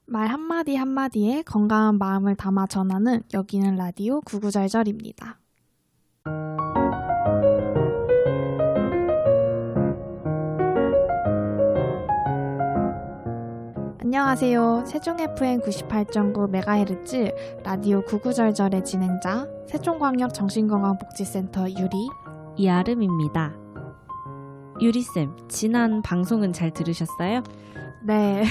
말 한마디 한마디에 건강한 마음을 담아 전하는 여기는 라디오 구구절절입니다. 안녕하세요. 세종 FM 98.9MHz 라디오 구구절절의 진행자 세종광역 정신건강복지센터 유리 이아름입니다. 유리쌤, 지난 방송은 잘 들으셨어요? 네,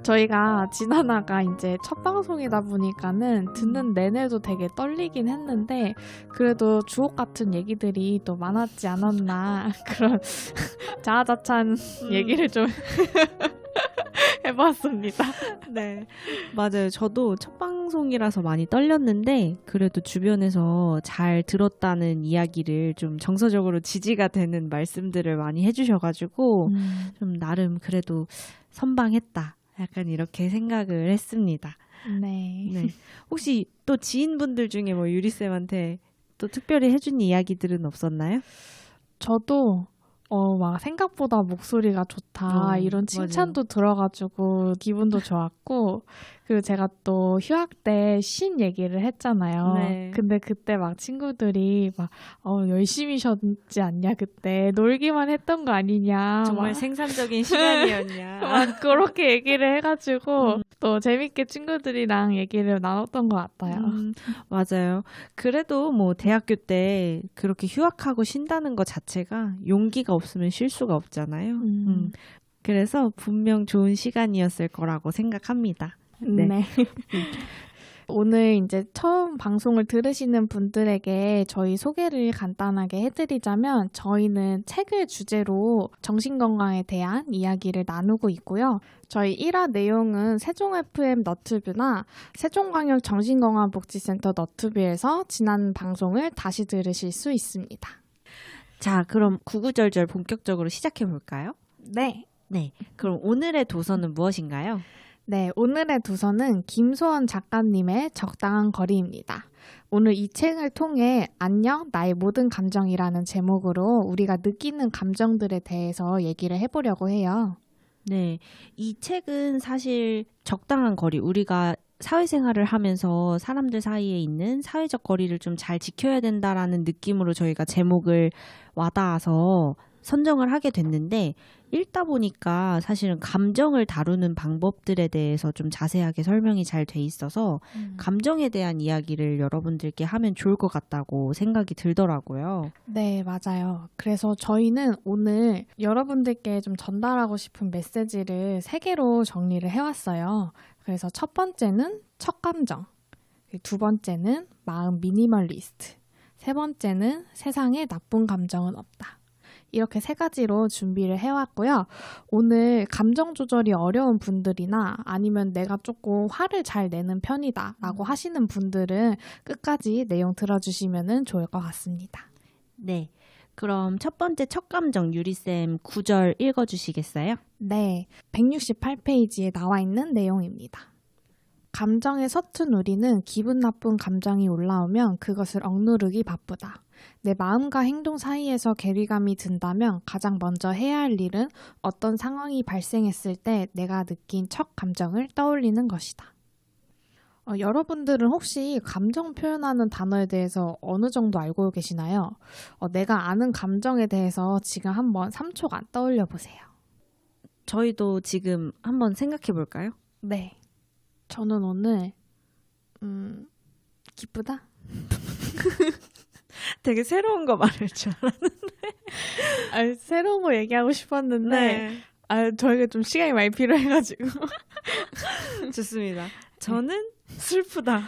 저희가 지난화가 이제 첫 방송이다 보니까는 듣는 내내도 되게 떨리긴 했는데 그래도 주옥 같은 얘기들이 또 많았지 않았나 그런 자아자찬 얘기를 좀 해봤습니다. 네, 맞아요. 저도 첫 방송이라서 많이 떨렸는데 그래도 주변에서 잘 들었다는 이야기를 좀 정서적으로 지지가 되는 말씀들을 많이 해주셔가지고 좀 나름 그래도 선방했다. 약간 이렇게 생각을 했습니다. 네. 네. 혹시 또 지인분들 중에 뭐 유리쌤한테 또 특별히 해준 이야기들은 없었나요? 저도 막 생각보다 목소리가 좋다 이런 칭찬도 들어가지고 기분도 좋았고 그리고 제가 또 휴학 때 신 얘기를 했잖아요. 네. 근데 그때 막 친구들이 막 열심히 쉬었지 않냐 그때 놀기만 했던 거 아니냐 정말 막, 생산적인 시간이었냐. 막 그렇게 얘기를 해가지고 또 재밌게 친구들이랑 얘기를 나눴던 것 같아요. 맞아요. 그래도 뭐 대학교 때 그렇게 휴학하고 쉰다는 것 자체가 용기가 없으면 쉴 수가 없잖아요. 그래서 분명 좋은 시간이었을 거라고 생각합니다. 네. 오늘 이제 처음 방송을 들으시는 분들에게 저희 소개를 간단하게 해드리자면 저희는 책을 주제로 정신건강에 대한 이야기를 나누고 있고요. 저희 1화 내용은 세종 FM 너튜브나 세종광역 정신건강복지센터 너튜브에서 지난 방송을 다시 들으실 수 있습니다. 자, 그럼 구구절절 본격적으로 시작해 볼까요? 네. 네. 그럼 오늘의 도서는 무엇인가요? 네, 오늘의 도서는 김소원 작가님의 적당한 거리입니다. 오늘 이 책을 통해 안녕, 나의 모든 감정이라는 제목으로 우리가 느끼는 감정들에 대해서 얘기를 해보려고 해요. 네, 이 책은 사실 적당한 거리, 우리가 사회생활을 하면서 사람들 사이에 있는 사회적 거리를 좀 잘 지켜야 된다라는 느낌으로 저희가 제목을 와닿아서 선정을 하게 됐는데 읽다 보니까 사실은 감정을 다루는 방법들에 대해서 좀 자세하게 설명이 잘 돼 있어서 감정에 대한 이야기를 여러분들께 하면 좋을 것 같다고 생각이 들더라고요. 네, 맞아요. 그래서 저희는 오늘 여러분들께 좀 전달하고 싶은 메시지를 3개로 정리를 해왔어요. 그래서 첫 번째는 첫 감정, 두 번째는 마음 미니멀리스트, 세 번째는 세상에 나쁜 감정은 없다. 이렇게 3가지로 준비를 해왔고요. 오늘 감정 조절이 어려운 분들이나 아니면 내가 조금 화를 잘 내는 편이다 라고 하시는 분들은 끝까지 내용 들어주시면 좋을 것 같습니다. 네, 그럼 첫 번째 첫 감정 유리쌤 9절 읽어주시겠어요? 네, 168페이지에 나와 있는 내용입니다. 감정에 서툰 우리는 기분 나쁜 감정이 올라오면 그것을 억누르기 바쁘다. 내 마음과 행동 사이에서 괴리감이 든다면 가장 먼저 해야 할 일은 어떤 상황이 발생했을 때 내가 느낀 첫 감정을 떠올리는 것이다. 여러분들은 혹시 감정 표현하는 단어에 대해서 어느 정도 알고 계시나요? 내가 아는 감정에 대해서 지금 한번 3초간 떠올려 보세요. 저희도 지금 한번 생각해 볼까요? 네. 저는 오늘 기쁘다? 되게 새로운 거 말할 줄 알았는데. 새로운 거 얘기하고 싶었는데 저희가 좀 시간이 많이 필요해가지고. 좋습니다. 저는 슬프다.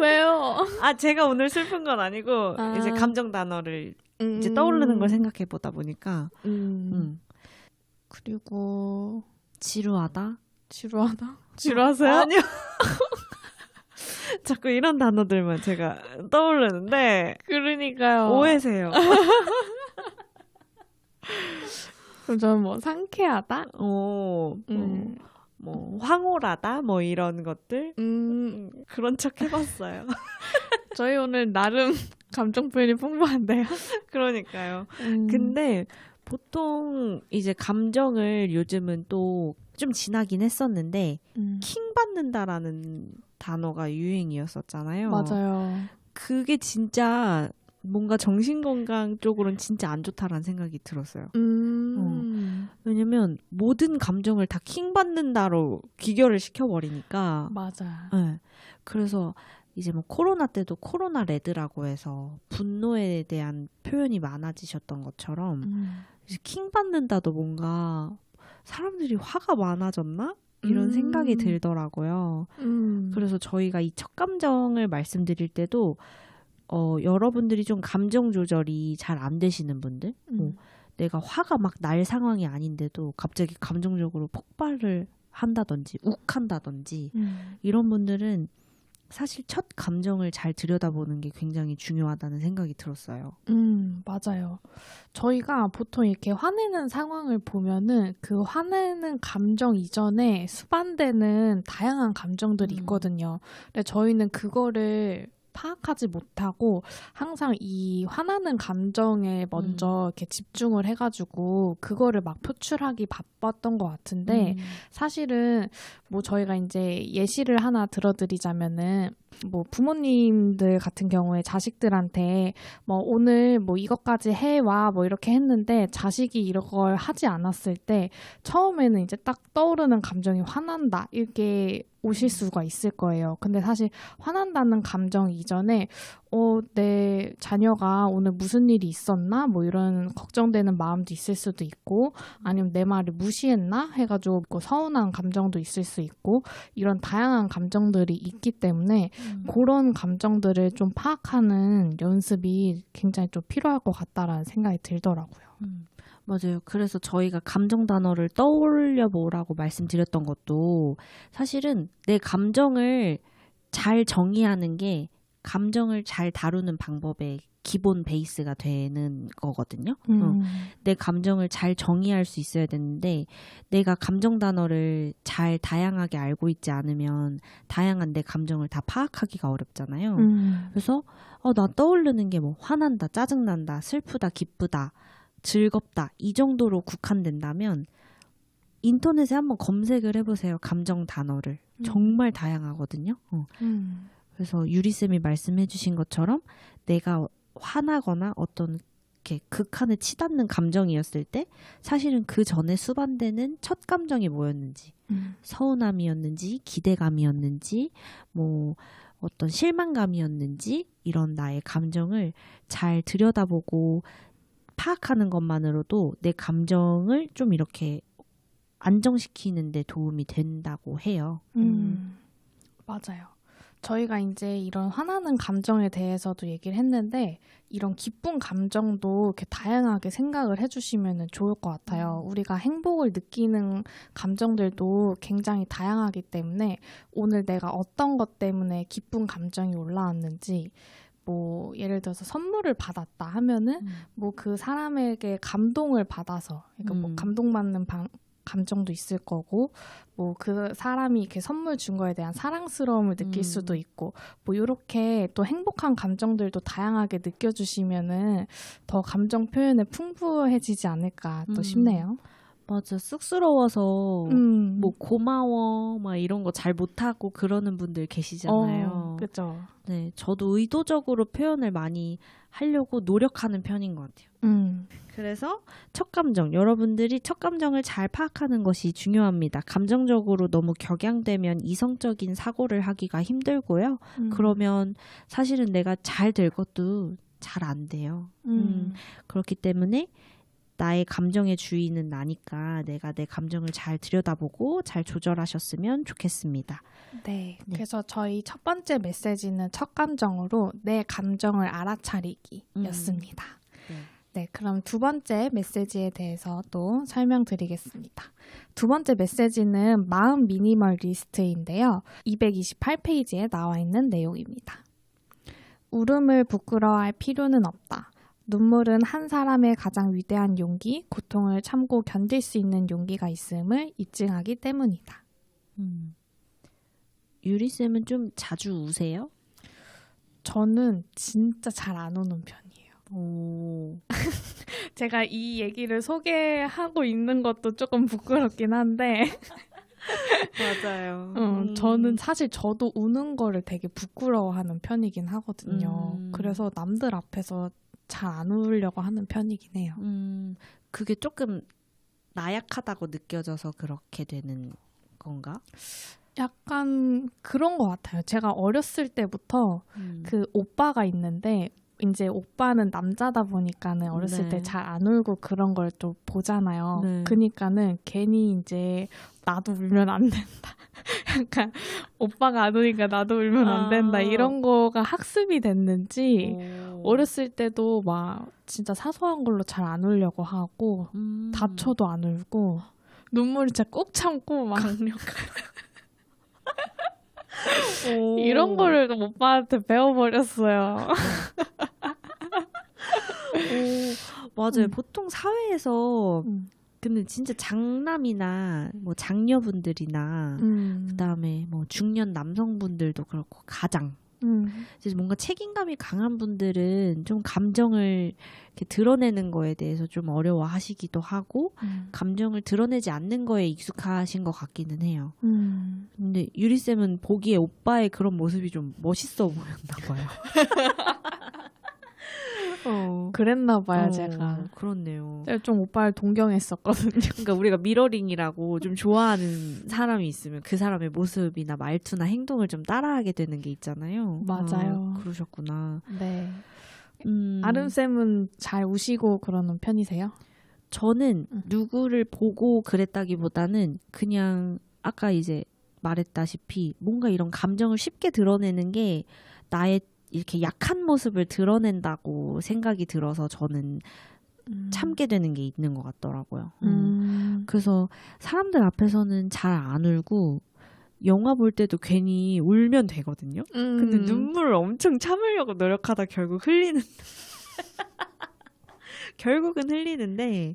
왜요? 제가 오늘 슬픈 건 아니고 이제 감정 단어를 이제 떠오르는 걸 생각해 보다 보니까 그리고 지루하다? 지루하세요? 아니요. 자꾸 이런 단어들만 제가 떠오르는데 그러니까요. 오해세요. 그럼 저는 뭐 상쾌하다? 뭐 황홀하다? 뭐 이런 것들? 그런 척 해봤어요. 저희 오늘 나름 감정 표현이 풍부한데요. 그러니까요. 근데 보통 이제 감정을 요즘은 또 좀 지나긴 했었는데 음. 킹 받는다라는 단어가 유행이었었잖아요. 맞아요. 그게 진짜 뭔가 정신건강 쪽으로는 진짜 안 좋다라는 생각이 들었어요. 왜냐면 모든 감정을 다 킹 받는다로 귀결을 시켜버리니까. 맞아. 네. 그래서 이제 뭐 코로나 때도 코로나 레드라고 해서 분노에 대한 표현이 많아지셨던 것처럼 이제 킹 받는다도 뭔가 사람들이 화가 많아졌나? 이런 생각이 들더라고요. 그래서 저희가 이 첫 감정을 말씀드릴 때도 여러분들이 좀 감정 조절이 잘 안 되시는 분들, 내가 화가 막 날 상황이 아닌데도 갑자기 감정적으로 폭발을 한다든지 욱한다든지 이런 분들은 사실 첫 감정을 잘 들여다보는 게 굉장히 중요하다는 생각이 들었어요. 맞아요. 저희가 보통 이렇게 화내는 상황을 보면은 그 화내는 감정 이전에 수반되는 다양한 감정들이 있거든요. 근데 저희는 그거를 파악하지 못하고 항상 이 화나는 감정에 먼저 이렇게 집중을 해가지고 그거를 막 표출하기 바빴던 것 같은데 사실은 뭐 저희가 이제 예시를 하나 들어드리자면은 뭐 부모님들 같은 경우에 자식들한테 뭐 오늘 뭐 이것까지 해와 뭐 이렇게 했는데 자식이 이걸 하지 않았을 때 처음에는 이제 딱 떠오르는 감정이 화난다 이렇게 오실 수가 있을 거예요. 근데 사실 화난다는 감정 이전에 내 자녀가 오늘 무슨 일이 있었나? 뭐 이런 걱정되는 마음도 있을 수도 있고 아니면 내 말을 무시했나? 해가지고 서운한 감정도 있을 수 있고 이런 다양한 감정들이 있기 때문에 그런 감정들을 좀 파악하는 연습이 굉장히 좀 필요할 것 같다라는 생각이 들더라고요. 맞아요. 그래서 저희가 감정 단어를 떠올려 보라고 말씀드렸던 것도 사실은 내 감정을 잘 정의하는 게 감정을 잘 다루는 방법의 기본 베이스가 되는 거거든요. 내 감정을 잘 정의할 수 있어야 되는데 내가 감정 단어를 잘 다양하게 알고 있지 않으면 다양한 내 감정을 다 파악하기가 어렵잖아요. 그래서 나 떠오르는 게 뭐 화난다, 짜증난다, 슬프다, 기쁘다, 즐겁다 이 정도로 국한된다면 인터넷에 한번 검색을 해보세요. 감정 단어를. 정말 다양하거든요. 그래서 유리쌤이 말씀해 주신 것처럼 내가 화나거나 어떤 이렇게 극한에 치닫는 감정이었을 때 사실은 그 전에 수반되는 첫 감정이 뭐였는지 서운함이었는지 기대감이었는지 뭐 어떤 실망감이었는지 이런 나의 감정을 잘 들여다보고 파악하는 것만으로도 내 감정을 좀 이렇게 안정시키는 데 도움이 된다고 해요. 맞아요. 저희가 이제 이런 화나는 감정에 대해서도 얘기를 했는데 이런 기쁜 감정도 이렇게 다양하게 생각을 해주시면 좋을 것 같아요. 우리가 행복을 느끼는 감정들도 굉장히 다양하기 때문에 오늘 내가 어떤 것 때문에 기쁜 감정이 올라왔는지 뭐 예를 들어서 선물을 받았다 하면은 뭐 그 사람에게 감동을 받아서 그러니까 뭐 감동받는 감정도 있을 거고 뭐 그 사람이 이렇게 선물 준 거에 대한 사랑스러움을 느낄 수도 있고 뭐 이렇게 또 행복한 감정들도 다양하게 느껴주시면은 더 감정 표현에 풍부해지지 않을까 또 싶네요. 맞아. 쑥스러워서 뭐 고마워 막 이런 거 잘 못하고 그러는 분들 계시잖아요. 그렇죠. 네, 저도 의도적으로 표현을 많이 하려고 노력하는 편인 것 같아요. 그래서 첫 감정, 여러분들이 첫 감정을 잘 파악하는 것이 중요합니다. 감정적으로 너무 격양되면 이성적인 사고를 하기가 힘들고요. 그러면 사실은 내가 잘 될 것도 잘 안 돼요. 그렇기 때문에 나의 감정의 주인은 나니까 내가 내 감정을 잘 들여다보고 잘 조절하셨으면 좋겠습니다. 네, 그래서 저희 첫 번째 메시지는 첫 감정으로 내 감정을 알아차리기였습니다. 네, 그럼 두 번째 메시지에 대해서 또 설명드리겠습니다. 두 번째 메시지는 마음 미니멀리스트인데요. 228페이지에 나와 있는 내용입니다. 울음을 부끄러워할 필요는 없다. 눈물은 한 사람의 가장 위대한 용기, 고통을 참고 견딜 수 있는 용기가 있음을 입증하기 때문이다. 유리쌤은 좀 자주 우세요? 저는 진짜 잘 안 우는 편이에요. 오. 제가 이 얘기를 소개하고 있는 것도 조금 부끄럽긴 한데 맞아요. 저는 사실 저도 우는 거를 되게 부끄러워하는 편이긴 하거든요. 그래서 남들 앞에서 잘 안 울려고 하는 편이긴 해요. 그게 조금 나약하다고 느껴져서 그렇게 되는 건가? 약간 그런 것 같아요. 제가 어렸을 때부터 그 오빠가 있는데 이제 오빠는 남자다 보니까는 어렸을 네. 때 잘 안 울고 그런 걸 좀 보잖아요. 네. 그니까는 괜히 이제 나도 울면 안 된다. 약간 오빠가 안 우니까 나도 울면 안 된다. 이런 거가 학습이 됐는지 어렸을 때도 막 진짜 사소한 걸로 잘 안 울려고 하고 다쳐도 안 울고 눈물을 진짜 꾹 참고 막 이런 거를 오빠한테 배워버렸어요. 맞아요. 보통 사회에서 근데 진짜 장남이나 뭐 장녀분들이나 그다음에 뭐 중년 남성분들도 그렇고 가장 이제 뭔가 책임감이 강한 분들은 좀 감정을 이렇게 드러내는 거에 대해서 좀 어려워하시기도 하고 감정을 드러내지 않는 거에 익숙하신 것 같기는 해요. 근데 유리 쌤은 보기에 오빠의 그런 모습이 좀 멋있어 보였나 봐요. 그랬나 봐요, 제가. 그렇네요. 제가 좀 오빠를 동경했었거든요. 그러니까 우리가 미러링이라고 좀 좋아하는 사람이 있으면 그 사람의 모습이나 말투나 행동을 좀 따라하게 되는 게 있잖아요. 맞아요. 그러셨구나. 네. 아름쌤은 잘 우시고 그러는 편이세요? 저는 누구를 보고 그랬다기보다는 그냥 아까 이제 말했다시피 뭔가 이런 감정을 쉽게 드러내는 게 나의 이렇게 약한 모습을 드러낸다고 생각이 들어서 저는 참게 되는 게 있는 것 같더라고요. 그래서 사람들 앞에서는 잘 안 울고 영화 볼 때도 괜히 울면 되거든요. 근데 눈물을 엄청 참으려고 노력하다 결국 흘리는 결국은 흘리는데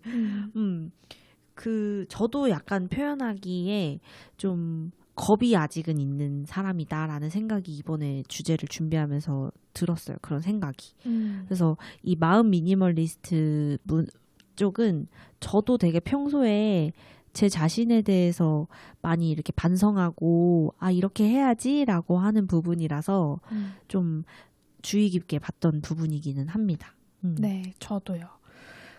저도 약간 표현하기에 좀 겁이 아직은 있는 사람이다라는 생각이 이번에 주제를 준비하면서 들었어요. 그런 생각이. 그래서 이 마음 미니멀리스트 쪽은 저도 되게 평소에 제 자신에 대해서 많이 이렇게 반성하고 이렇게 해야지라고 하는 부분이라서 좀 주의 깊게 봤던 부분이기는 합니다. 네, 저도요.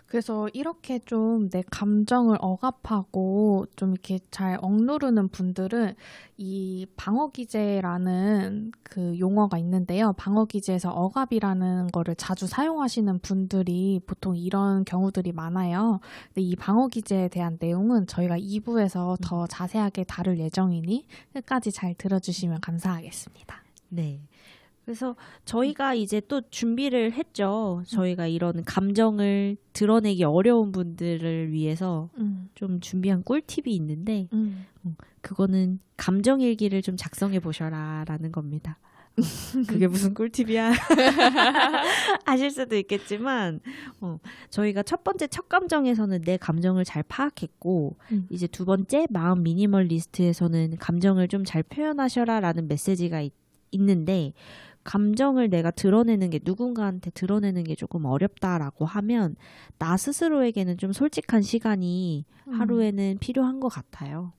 그래서 이렇게 좀 내 감정을 억압하고 좀 이렇게 잘 억누르는 분들은 이 방어기제라는 그 용어가 있는데요. 방어기제에서 억압이라는 거를 자주 사용하시는 분들이 보통 이런 경우들이 많아요. 근데 이 방어기제에 대한 내용은 저희가 2부에서 더 자세하게 다룰 예정이니 끝까지 잘 들어주시면 감사하겠습니다. 네. 그래서 저희가 이제 또 준비를 했죠. 저희가 이런 감정을 드러내기 어려운 분들을 위해서 좀 준비한 꿀팁이 있는데 그거는 감정일기를 좀 작성해 보셔라라는 겁니다. 그게 무슨 꿀팁이야? 아실 수도 있겠지만 저희가 첫 번째 첫 감정에서는 내 감정을 잘 파악했고 이제 두 번째 마음 미니멀리스트에서는 감정을 좀 잘 표현하셔라라는 메시지가 있는데 감정을 내가 드러내는 게 누군가한테 드러내는 게 조금 어렵다라고 하면 나 스스로에게는 좀 솔직한 시간이 하루에는 필요한 것 같아요.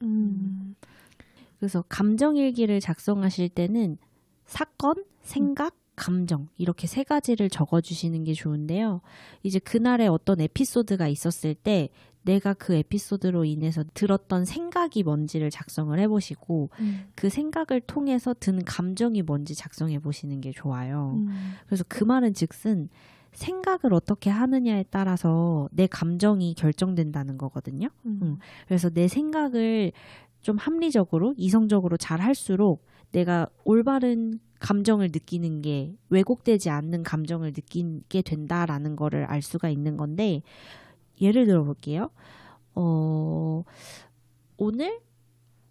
그래서 감정일기를 작성하실 때는 사건, 생각, 감정 이렇게 세 가지를 적어주시는 게 좋은데요. 이제 그날에 어떤 에피소드가 있었을 때 내가 그 에피소드로 인해서 들었던 생각이 뭔지를 작성을 해보시고 그 생각을 통해서 든 감정이 뭔지 작성해 보시는 게 좋아요. 그래서 그 말은 즉슨 생각을 어떻게 하느냐에 따라서 내 감정이 결정된다는 거거든요. 그래서 내 생각을 좀 합리적으로 이성적으로 잘 할수록 내가 올바른 감정을 느끼는 게 왜곡되지 않는 감정을 느끼게 된다라는 거를 알 수가 있는 건데 예를 들어 볼게요. 오늘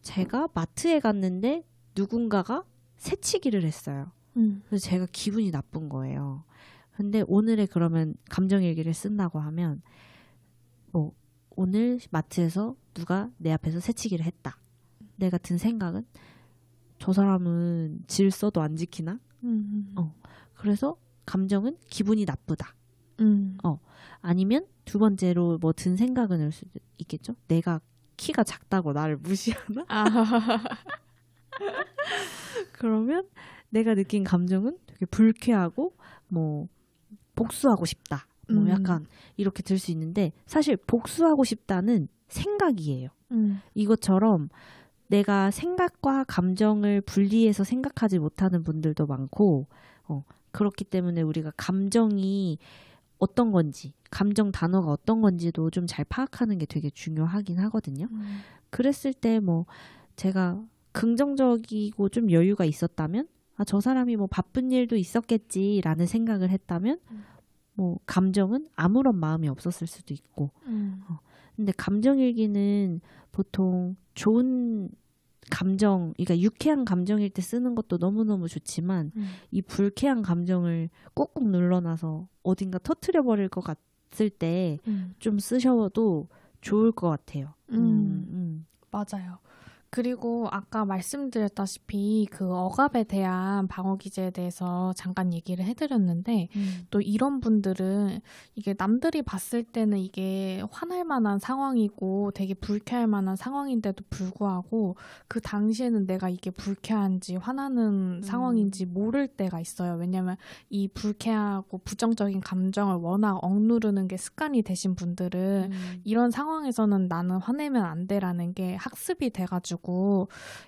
제가 마트에 갔는데 누군가가 새치기를 했어요. 그래서 제가 기분이 나쁜 거예요. 근데 오늘의 그러면 감정일기를 쓴다고 하면 오늘 마트에서 누가 내 앞에서 새치기를 했다. 내가 든 생각은 저 사람은 질서도 안 지키나? 그래서 감정은 기분이 나쁘다. 아니면 두 번째로 든 생각은 할 수도 있겠죠. 내가 키가 작다고 나를 무시하나? 아, 그러면 내가 느낀 감정은 되게 불쾌하고 뭐 복수하고 싶다. 뭐 약간 이렇게 들 수 있는데 사실 복수하고 싶다는 생각이에요. 이것처럼 내가 생각과 감정을 분리해서 생각하지 못하는 분들도 많고 그렇기 때문에 우리가 감정이 어떤 건지 감정 단어가 어떤 건지도 좀 잘 파악하는 게 되게 중요하긴 하거든요. 그랬을 때 뭐 제가 긍정적이고 좀 여유가 있었다면 저 사람이 뭐 바쁜 일도 있었겠지라는 생각을 했다면 뭐 감정은 아무런 마음이 없었을 수도 있고 근데 감정일기는 보통 좋은 감정, 그러니까 유쾌한 감정일 때 쓰는 것도 너무너무 좋지만 이 불쾌한 감정을 꾹꾹 눌러놔서 어딘가 터트려버릴 것 같을 때 좀 쓰셔도 좋을 것 같아요. 맞아요. 그리고 아까 말씀드렸다시피 그 억압에 대한 방어 기제에 대해서 잠깐 얘기를 해드렸는데 또 이런 분들은 이게 남들이 봤을 때는 이게 화날 만한 상황이고 되게 불쾌할 만한 상황인데도 불구하고 그 당시에는 내가 이게 불쾌한지 화나는 상황인지 모를 때가 있어요. 왜냐면 이 불쾌하고 부정적인 감정을 워낙 억누르는 게 습관이 되신 분들은 이런 상황에서는 나는 화내면 안 돼라는 게 학습이 돼가지고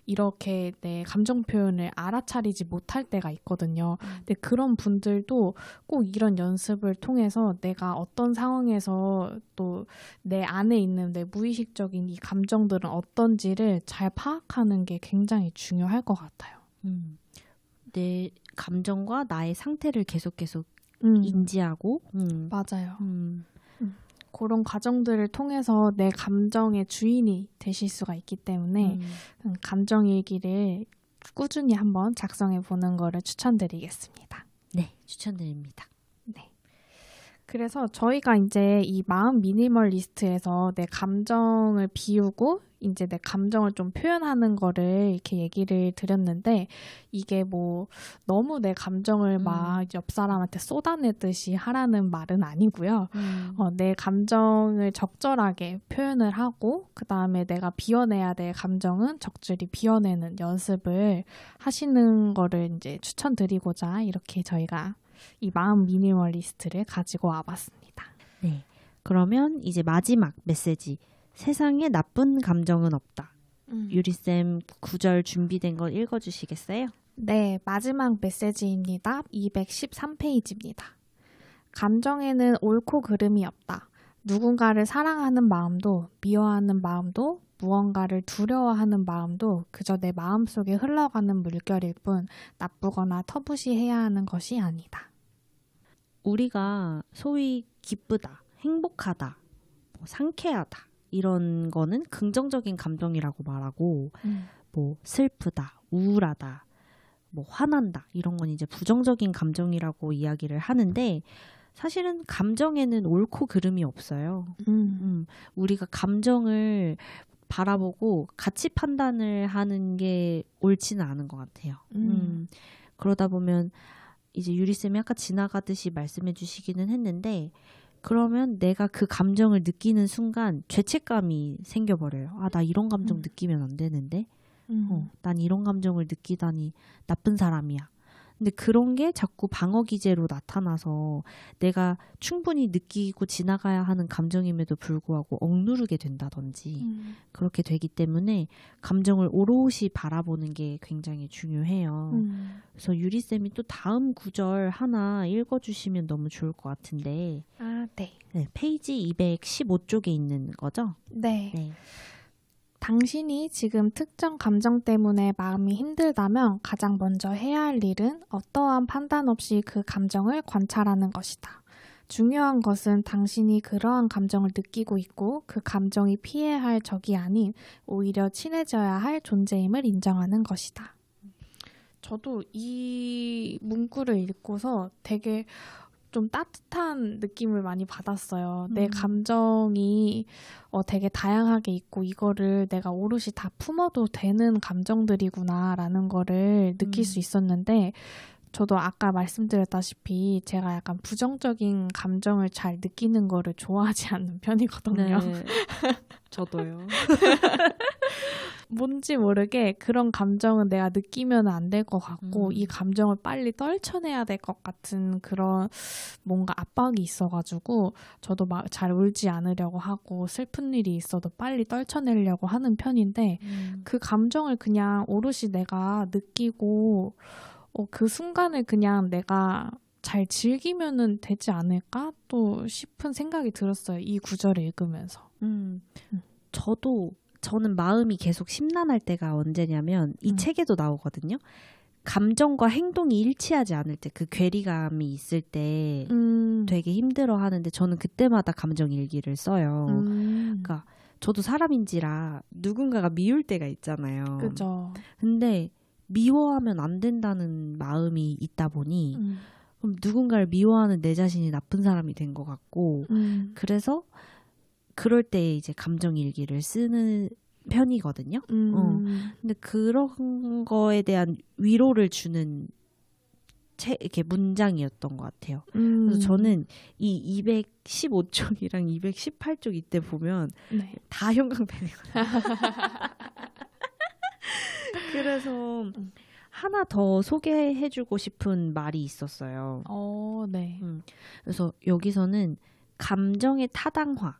이렇게 내 감정 표현을 알아차리지 못할 때가 있거든요. 근데 그런 분들도 꼭 이런 연습을 통해서 내가 어떤 상황에서 또 내 안에 있는 내 무의식적인 이 감정들은 어떤지를 잘 파악하는 게 굉장히 중요할 것 같아요. 내 감정과 나의 상태를 계속 인지하고 맞아요. 그런 과정들을 통해서 내 감정의 주인이 되실 수가 있기 때문에 감정일기를 꾸준히 한번 작성해 보는 거를 추천드리겠습니다. 네, 추천드립니다. 네. 그래서 저희가 이제 이 마음 미니멀리스트에서 내 감정을 비우고 이제 내 감정을 좀 표현하는 거를 이렇게 얘기를 드렸는데 이게 뭐 너무 내 감정을 막 옆 사람한테 쏟아내듯이 하라는 말은 아니고요. 내 감정을 적절하게 표현을 하고 그 다음에 내가 비워내야 될 감정은 적절히 비워내는 연습을 하시는 거를 이제 추천드리고자 이렇게 저희가 이 마음 미니멀리스트를 가지고 와봤습니다. 네, 그러면 이제 마지막 메시지. 세상에 나쁜 감정은 없다. 유리쌤 구절 준비된 거 읽어주시겠어요? 네, 마지막 메시지입니다. 213페이지입니다. 감정에는 옳고 그름이 없다. 누군가를 사랑하는 마음도 미워하는 마음도 무언가를 두려워하는 마음도 그저 내 마음속에 흘러가는 물결일 뿐 나쁘거나 터부시해야 하는 것이 아니다. 우리가 소위 기쁘다, 행복하다, 상쾌하다 이런 거는 긍정적인 감정이라고 말하고 뭐 슬프다, 우울하다, 뭐 화난다 이런 건 이제 부정적인 감정이라고 이야기를 하는데 사실은 감정에는 옳고 그름이 없어요. 우리가 감정을 바라보고 가치 판단을 하는 게 옳지는 않은 것 같아요. 그러다 보면 이제 유리쌤이 아까 지나가듯이 말씀해 주시기는 했는데 그러면 내가 그 감정을 느끼는 순간 죄책감이 생겨버려요. 나 이런 감정 느끼면 안 되는데 난 이런 감정을 느끼다니 나쁜 사람이야. 근데 그런 게 자꾸 방어 기제로 나타나서 내가 충분히 느끼고 지나가야 하는 감정임에도 불구하고 억누르게 된다든지 그렇게 되기 때문에 감정을 오롯이 바라보는 게 굉장히 중요해요. 그래서 유리쌤이 또 다음 구절 하나 읽어주시면 너무 좋을 것 같은데 네. 네, 페이지 215쪽에 있는 거죠? 네. 네. 당신이 지금 특정 감정 때문에 마음이 힘들다면 가장 먼저 해야 할 일은 어떠한 판단 없이 그 감정을 관찰하는 것이다. 중요한 것은 당신이 그러한 감정을 느끼고 있고 그 감정이 피해야 할 적이 아닌 오히려 친해져야 할 존재임을 인정하는 것이다. 저도 이 문구를 읽고서 되게 좀 따뜻한 느낌을 많이 받았어요. 내 감정이 되게 다양하게 있고 이거를 내가 오롯이 다 품어도 되는 감정들이구나라는 거를 느낄 수 있었는데 저도 아까 말씀드렸다시피 제가 약간 부정적인 감정을 잘 느끼는 거를 좋아하지 않는 편이거든요. 네. 저도요. 뭔지 모르게 그런 감정은 내가 느끼면 안 될 것 같고 이 감정을 빨리 떨쳐내야 될 것 같은 그런 뭔가 압박이 있어가지고 저도 막 잘 울지 않으려고 하고 슬픈 일이 있어도 빨리 떨쳐내려고 하는 편인데 그 감정을 그냥 오롯이 내가 느끼고 그 순간을 그냥 내가 잘 즐기면은 되지 않을까 또 싶은 생각이 들었어요. 이 구절을 읽으면서. 저는 마음이 계속 심란할 때가 언제냐면 이 책에도 나오거든요. 감정과 행동이 일치하지 않을 때, 그 괴리감이 있을 때 되게 힘들어 하는데 저는 그때마다 감정 일기를 써요. 그러니까 저도 사람인지라 누군가가 미울 때가 있잖아요. 그죠. 근데 미워하면 안 된다는 마음이 있다 보니 그럼 누군가를 미워하는 내 자신이 나쁜 사람이 된 것 같고 그래서 그럴 때 이제 감정 일기를 쓰는 편이거든요. 근데 그런 거에 대한 위로를 주는 이렇게 문장이었던 것 같아요. 그래서 저는 이 215쪽이랑 218쪽 이때 보면 네. 다 형광펜이거든요. 그래서 하나 더 소개해주고 싶은 말이 있었어요. 네. 그래서 여기서는 감정의 타당화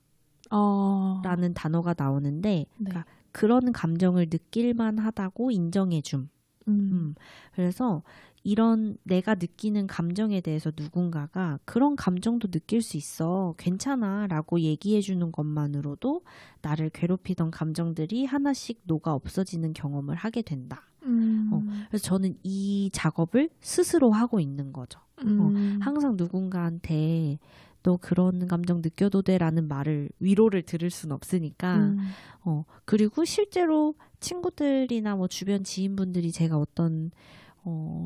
라는 단어가 나오는데 네. 그러니까 그런 감정을 느낄만 하다고 인정해줌. 그래서 이런 내가 느끼는 감정에 대해서 누군가가 그런 감정도 느낄 수 있어 괜찮아 라고 얘기해주는 것만으로도 나를 괴롭히던 감정들이 하나씩 녹아 없어지는 경험을 하게 된다. 그래서 저는 이 작업을 스스로 하고 있는 거죠. 항상 누군가한테 너 그런 감정 느껴도 돼 라는 말을 위로를 들을 순 없으니까 그리고 실제로 친구들이나 뭐 주변 지인분들이 제가 어떤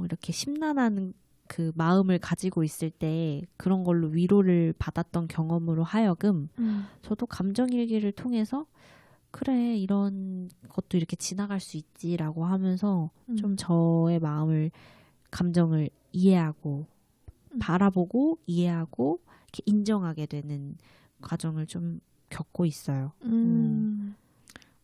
이렇게 심란한 그 마음을 가지고 있을 때 그런 걸로 위로를 받았던 경험으로 하여금 저도 감정일기를 통해서 그래 이런 것도 이렇게 지나갈 수 있지라고 하면서 좀 저의 마음을 감정을 이해하고 바라보고 이해하고 이렇게 인정하게 되는 과정을 좀 겪고 있어요.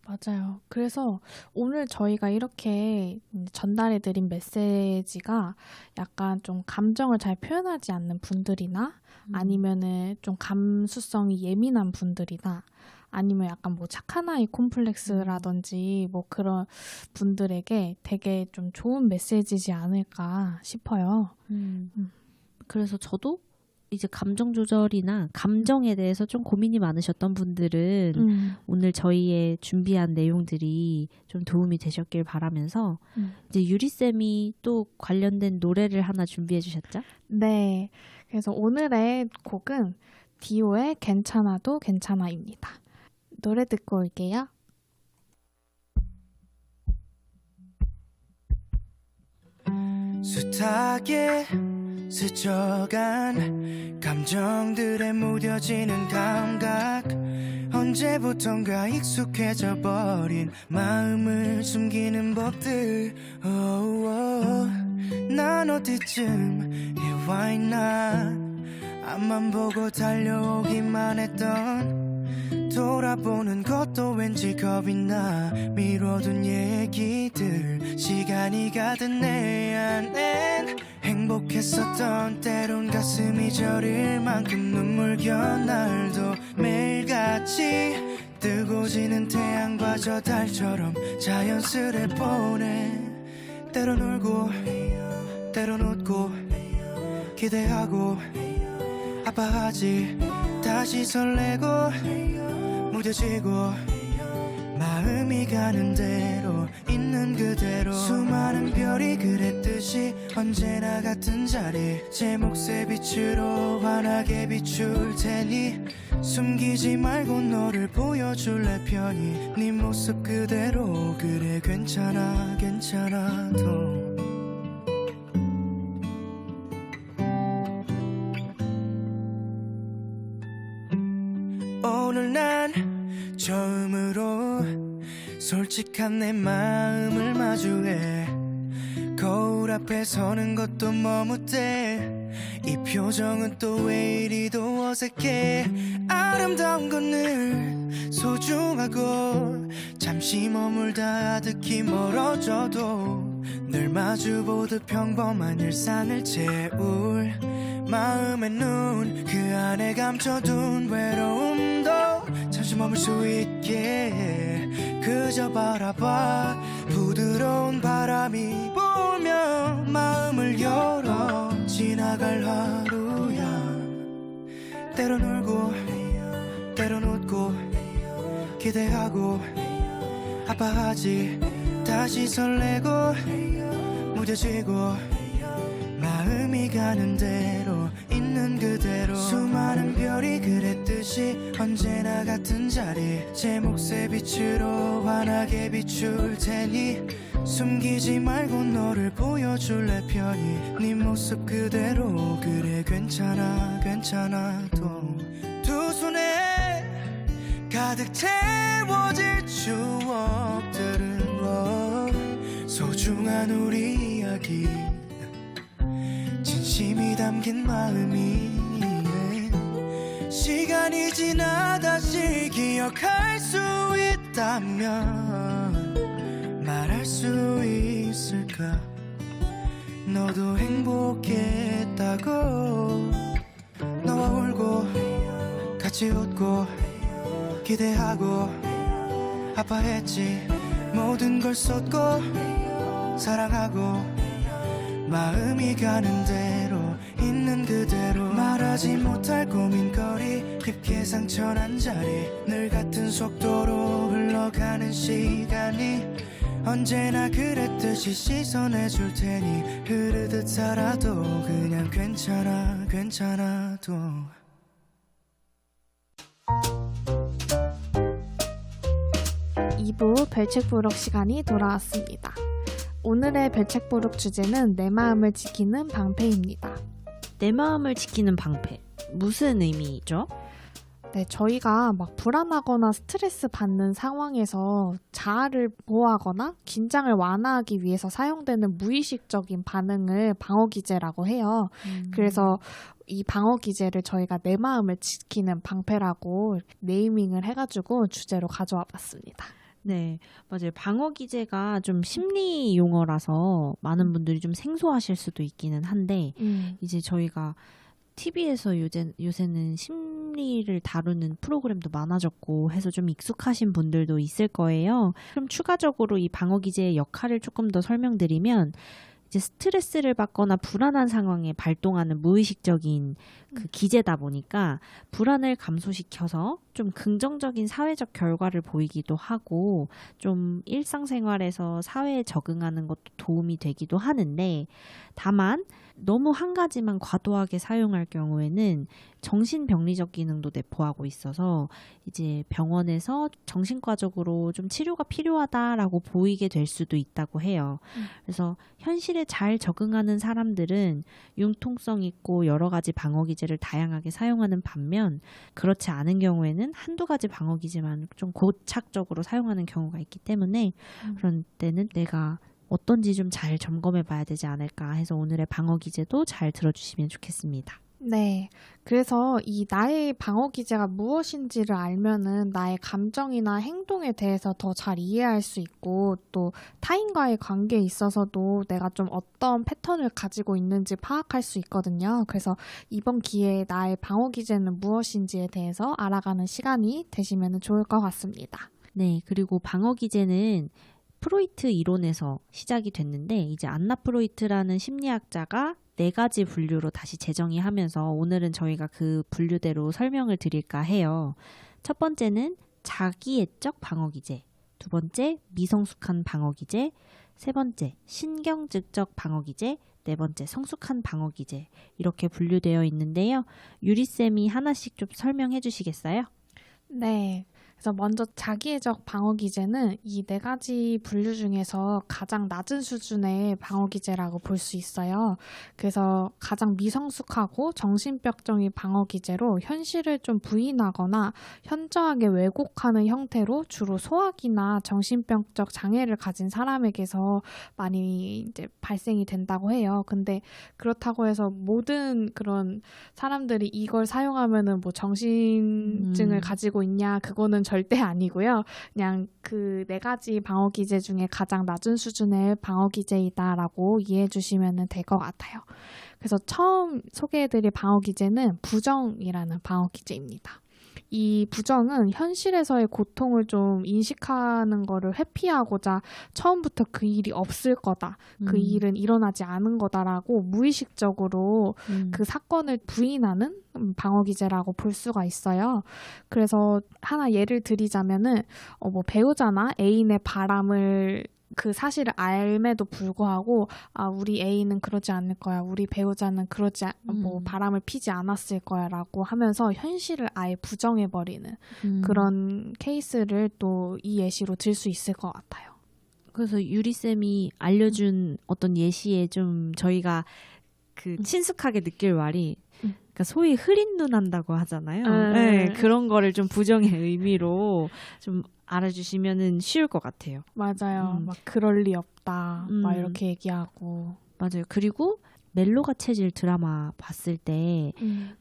맞아요. 그래서 오늘 저희가 이렇게 전달해드린 메시지가 약간 좀 감정을 잘 표현하지 않는 분들이나 아니면은 좀 감수성이 예민한 분들이나 아니면 약간 뭐 착한 아이 콤플렉스라든지 뭐 그런 분들에게 되게 좀 좋은 메시지지 않을까 싶어요. 그래서 저도 이제 감정 조절이나 감정에 대해서 좀 고민이 많으셨던 분들은 오늘 저희의 준비한 내용들이 좀 도움이 되셨길 바라면서 이제 유리쌤이 또 관련된 노래를 하나 준비해 주셨죠? 네. 그래서 오늘의 곡은 디오의 괜찮아도 괜찮아입니다. 노래 듣고 올게요. 숱하게 스쳐간 감정들에 무뎌지는 감각 언제부턴가 익숙해져 버린 마음을 숨기는 법들 난 어디쯤 와 있나 앞만 보고 달려오기만 했던 돌아보는 것도 왠지 겁이 나 미뤄둔 얘기들 시간이 가든 내 안엔 행복했었던 때론 가슴이 저릴 만큼 눈물겨 날도 매일같이 뜨고 지는 태양과 저 달처럼 자연스레 보내 때론 울고 때론 웃고 기대하고 아파하지 다시 설레고 무뎌지고 마음이 가는 대로 있는 그대로 수많은 별이 그랬듯이 언제나 같은 자리 제 몫의 빛으로 환하게 비출 테니 숨기지 말고 너를 보여줄래 편히 네 모습 그대로 그래 괜찮아 괜찮아도 오늘 난 처음으로 솔직한 내 마음을 마주해 거울 앞에 서는 것도 머뭇대 이 표정은 또 왜 이리도 어색해 아름다운 건 늘 소중하고 잠시 머물다 아득히 멀어져도 늘 마주보듯 평범한 일상을 채울 마음의 눈 그 안에 감춰둔 외로움도 잠시 머물 수 있게 그저 바라봐 부드러운 바람이 불며 마음을 열어 지나갈 하루야 때론 울고 때론 웃고 기대하고 아파하지 다시 설레고 무뎌지고 마음이 가는 대로 있는 그대로 수많은 별이 그랬듯이 언제나 같은 자리 제 몫의 빛으로 환하게 비출 테니 숨기지 말고 너를 보여줄래 편히 네 모습 그대로 그래 괜찮아 괜찮아도 두 손에 가득 채워질 추억들은 소중한 우리 이야기 진심이 담긴 마음이 시간이 지나 다시 기억할 수 있다면 말할 수 있을까 너도 행복했다고 너와 울고 같이 웃고 기대하고 아파했지 모든 걸 쏟고 사랑하고 마음이 가는 대로 있는 그대로 말하지 못할 고민거리 깊게 상처난 자리 늘 같은 속도로 흘러가는 시간이 언제나 그랬듯이 씻어내줄 테니 흐르듯 살아도 그냥 괜찮아 괜찮아도 2부 별책부록 시간이 돌아왔습니다. 오늘의 별책부록 주제는 내 마음을 지키는 방패입니다. 내 마음을 지키는 방패. 무슨 의미죠? 네, 저희가 막 불안하거나 스트레스 받는 상황에서 자아를 보호하거나 긴장을 완화하기 위해서 사용되는 무의식적인 반응을 방어기제라고 해요. 그래서 이 방어기제를 저희가 내 마음을 지키는 방패라고 네이밍을 해가지고 주제로 가져와 봤습니다. 네, 맞아요. 방어 기제가 좀 심리 용어라서 많은 분들이 좀 생소하실 수도 있기는 한데 이제 저희가 TV에서 요새는 심리를 다루는 프로그램도 많아졌고 해서 좀 익숙하신 분들도 있을 거예요. 그럼 추가적으로 이 방어 기제의 역할을 조금 더 설명드리면 이제 스트레스를 받거나 불안한 상황에 발동하는 무의식적인 그 기제다 보니까 불안을 감소시켜서 좀 긍정적인 사회적 결과를 보이기도 하고 좀 일상생활에서 사회에 적응하는 것도 도움이 되기도 하는데 다만 너무 한 가지만 과도하게 사용할 경우에는 정신병리적 기능도 내포하고 있어서 이제 병원에서 정신과적으로 좀 치료가 필요하다라고 보이게 될 수도 있다고 해요. 그래서 현실에 잘 적응하는 사람들은 융통성 있고 여러 가지 방어 기제를 다양하게 사용하는 반면 그렇지 않은 경우에는 한두 가지 방어 기제만 좀 고착적으로 사용하는 경우가 있기 때문에 그런 때는 내가 어떤지 좀 잘 점검해 봐야 되지 않을까 해서 오늘의 방어 기제도 잘 들어주시면 좋겠습니다. 네. 그래서 이 나의 방어 기제가 무엇인지를 알면은 나의 감정이나 행동에 대해서 더 잘 이해할 수 있고 또 타인과의 관계에 있어서도 내가 좀 어떤 패턴을 가지고 있는지 파악할 수 있거든요. 그래서 이번 기회에 나의 방어 기제는 무엇인지에 대해서 알아가는 시간이 되시면 좋을 것 같습니다. 네. 그리고 방어 기제는 프로이트 이론에서 시작이 됐는데 이제 안나 프로이트라는 심리학자가 4가지 분류로 다시 재정의하면서 오늘은 저희가 그 분류대로 설명을 드릴까 해요. 첫 번째는 자기애적 방어기제, 두 번째 미성숙한 방어기제, 세 번째 신경직적 방어기제, 네 번째 성숙한 방어기제 이렇게 분류되어 있는데요. 유리쌤이 하나씩 좀 설명해 주시겠어요? 네. 그래서 먼저 자기애적 방어 기제는 이 네 가지 분류 중에서 가장 낮은 수준의 방어 기제라고 볼 수 있어요. 그래서 가장 미성숙하고 정신병적인 방어 기제로 현실을 좀 부인하거나 현저하게 왜곡하는 형태로 주로 소학이나 정신병적 장애를 가진 사람에게서 많이 이제 발생이 된다고 해요. 근데 그렇다고 해서 모든 그런 사람들이 이걸 사용하면은 뭐 정신증을 가지고 있냐, 그거는 절대 아니고요. 그냥 그 네 가지 방어 기제 중에 가장 낮은 수준의 방어 기제이다라고 이해해 주시면 될 것 같아요. 그래서 처음 소개해드릴 방어 기제는 부정이라는 방어 기제입니다. 이 부정은 현실에서의 고통을 좀 인식하는 거를 회피하고자 처음부터 그 일이 없을 거다, 그 일은 일어나지 않은 거다라고 무의식적으로 그 사건을 부인하는 방어 기제라고 볼 수가 있어요. 그래서 하나 예를 드리자면은 뭐 배우자나 애인의 바람을 그 사실을 알매도 불구하고 우리 애인은 그러지 않을 거야, 우리 배우자는 뭐 바람을 피지 않았을 거야라고 하면서 현실을 아예 부정해버리는 그런 케이스를 또 이 예시로 들 수 있을 것 같아요. 그래서 유리쌤이 알려준 어떤 예시에 좀 저희가 그 친숙하게 느낄 말이 그러니까 소위 흐린 눈 한다고 하잖아요. 네, 그런 거를 좀 부정의 의미로 좀 알아주시면은 쉬울 것 같아요. 맞아요. 막 그럴 리 없다, 막 이렇게 얘기하고. 맞아요. 그리고 멜로가 체질 드라마 봤을 때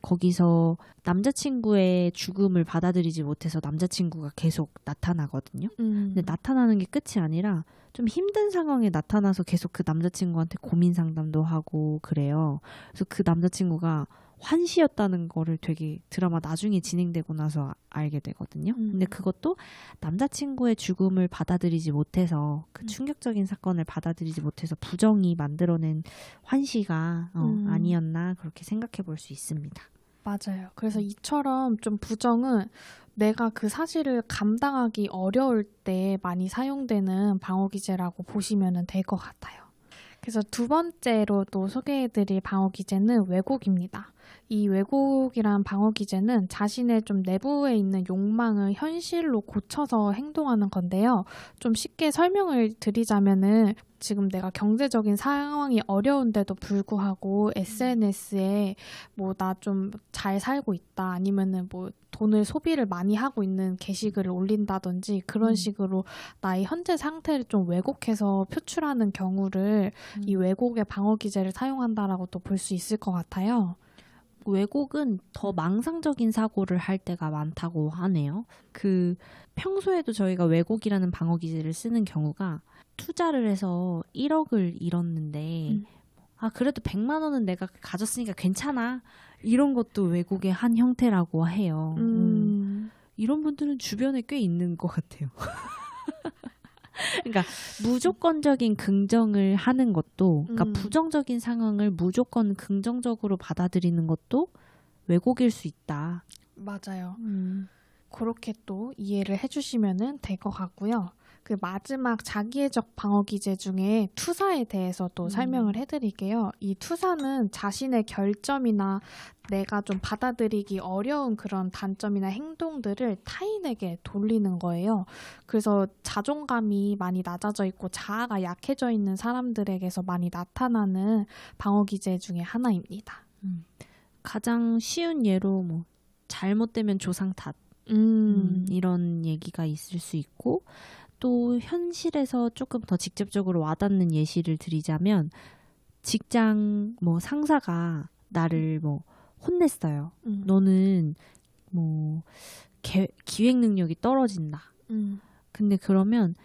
거기서 남자친구의 죽음을 받아들이지 못해서 남자친구가 계속 나타나거든요. 근데 나타나는 게 끝이 아니라 좀 힘든 상황에 나타나서 계속 그 남자친구한테 고민 상담도 하고 그래요. 그래서 그 남자친구가 환시였다는 거를 되게 드라마 나중에 진행되고 나서 알게 되거든요. 근데 그것도 남자친구의 죽음을 받아들이지 못해서 그 충격적인 사건을 받아들이지 못해서 부정이 만들어낸 환시가 아니었나 그렇게 생각해 볼 수 있습니다. 맞아요. 그래서 이처럼 좀 부정은 내가 그 사실을 감당하기 어려울 때 많이 사용되는 방어 기제라고 보시면 될 것 같아요. 그래서 두 번째로 또 소개해드릴 방어 기제는 왜곡입니다. 이 왜곡이란 방어 기제는 자신의 좀 내부에 있는 욕망을 현실로 고쳐서 행동하는 건데요. 좀 쉽게 설명을 드리자면은 지금 내가 경제적인 상황이 어려운데도 불구하고 SNS에 뭐 나 좀 잘 살고 있다, 아니면은 뭐 돈을 소비를 많이 하고 있는 게시글을 올린다든지 그런 식으로 나의 현재 상태를 좀 왜곡해서 표출하는 경우를 이 왜곡의 방어 기제를 사용한다라고 또 볼 수 있을 것 같아요. 왜곡은 더 망상적인 사고를 할 때가 많다고 하네요. 그 평소에도 저희가 왜곡이라는 방어 기제를 쓰는 경우가 투자를 해서 1억을 잃었는데 그래도 100만 원은 내가 가졌으니까 괜찮아, 이런 것도 왜곡의 한 형태라고 해요. 이런 분들은 주변에 꽤 있는 것 같아요. 그러니까 무조건적인 긍정을 하는 것도, 그러니까 부정적인 상황을 무조건 긍정적으로 받아들이는 것도 왜곡일 수 있다. 맞아요. 그렇게 또 이해를 해주시면 될 것 같고요. 그 마지막 자기애적 방어 기제 중에 투사에 대해서 또 설명을 해드릴게요. 이 투사는 자신의 결점이나 내가 좀 받아들이기 어려운 그런 단점이나 행동들을 타인에게 돌리는 거예요. 그래서 자존감이 많이 낮아져 있고 자아가 약해져 있는 사람들에게서 많이 나타나는 방어 기제 중에 하나입니다. 가장 쉬운 예로 뭐 잘못되면 조상 탓, 이런 얘기가 있을 수 있고, 또 현실에서 조금 더 직접적으로 와닿는 예시를 드리자면 직장 뭐 상사가 나를 뭐 혼냈어요. 너는 뭐 기획 능력이 떨어진다. 근데 그러면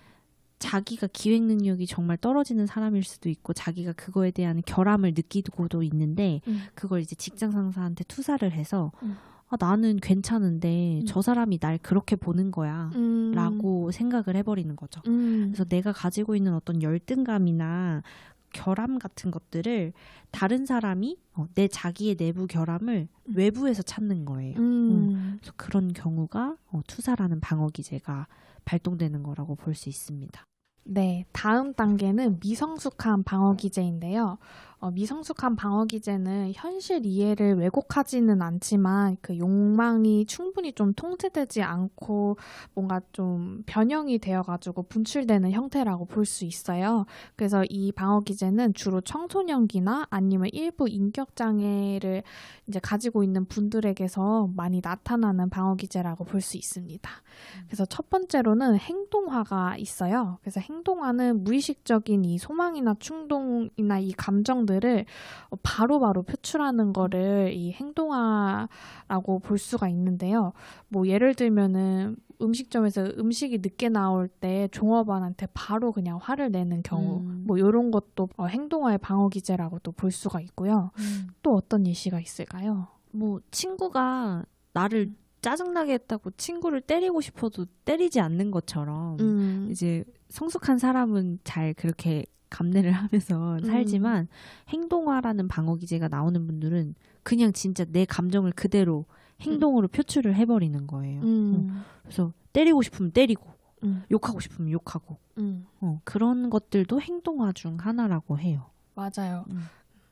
자기가 기획 능력이 정말 떨어지는 사람일 수도 있고 자기가 그거에 대한 결함을 느끼고도 있는데 그걸 이제 직장 상사한테 투사를 해서 나는 괜찮은데 저 사람이 날 그렇게 보는 거야 라고 생각을 해버리는 거죠. 그래서 내가 가지고 있는 어떤 열등감이나 결함 같은 것들을 다른 사람이 내 자기의 내부 결함을 외부에서 찾는 거예요. 그래서 그런 경우가 투사라는 방어 기제가 발동되는 거라고 볼 수 있습니다. 네, 다음 단계는 미성숙한 방어 기제인데요. 미성숙한 방어 기제는 현실 이해를 왜곡하지는 않지만 그 욕망이 충분히 좀 통제되지 않고 뭔가 좀 변형이 되어가지고 분출되는 형태라고 볼 수 있어요. 그래서 이 방어 기제는 주로 청소년기나 아니면 일부 인격 장애를 이제 가지고 있는 분들에게서 많이 나타나는 방어 기제라고 볼 수 있습니다. 그래서 첫 번째로는 행동화가 있어요. 그래서 행동화는 무의식적인 이 소망이나 충동이나 이 감정들을 바로바로 표출하는 거를 이 행동화라고 볼 수가 있는데요. 뭐 예를 들면은 음식점에서 음식이 늦게 나올 때 종업원한테 바로 그냥 화를 내는 경우 뭐 이런 것도 행동화의 방어 기제라고도 볼 수가 있고요. 또 어떤 예시가 있을까요? 뭐 친구가 나를 짜증나게 했다고 친구를 때리고 싶어도 때리지 않는 것처럼 이제 성숙한 사람은 잘 그렇게 감내를 하면서 살지만 행동화라는 방어 기제가 나오는 분들은 그냥 진짜 내 감정을 그대로 행동으로 표출을 해버리는 거예요. 그래서 때리고 싶으면 때리고 욕하고 싶으면 욕하고 그런 것들도 행동화 중 하나라고 해요. 맞아요.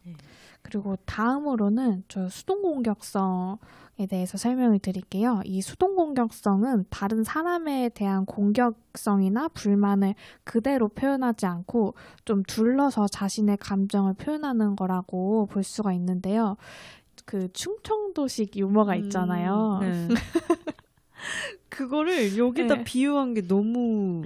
네. 그리고 다음으로는 저 수동공격성에 대해서 설명을 드릴게요. 이 수동공격성은 다른 사람에 대한 공격성이나 불만을 그대로 표현하지 않고 좀 둘러서 자신의 감정을 표현하는 거라고 볼 수가 있는데요. 그 충청도식 유머가 있잖아요. 네. 그거를 여기다 네. 비유한 게 너무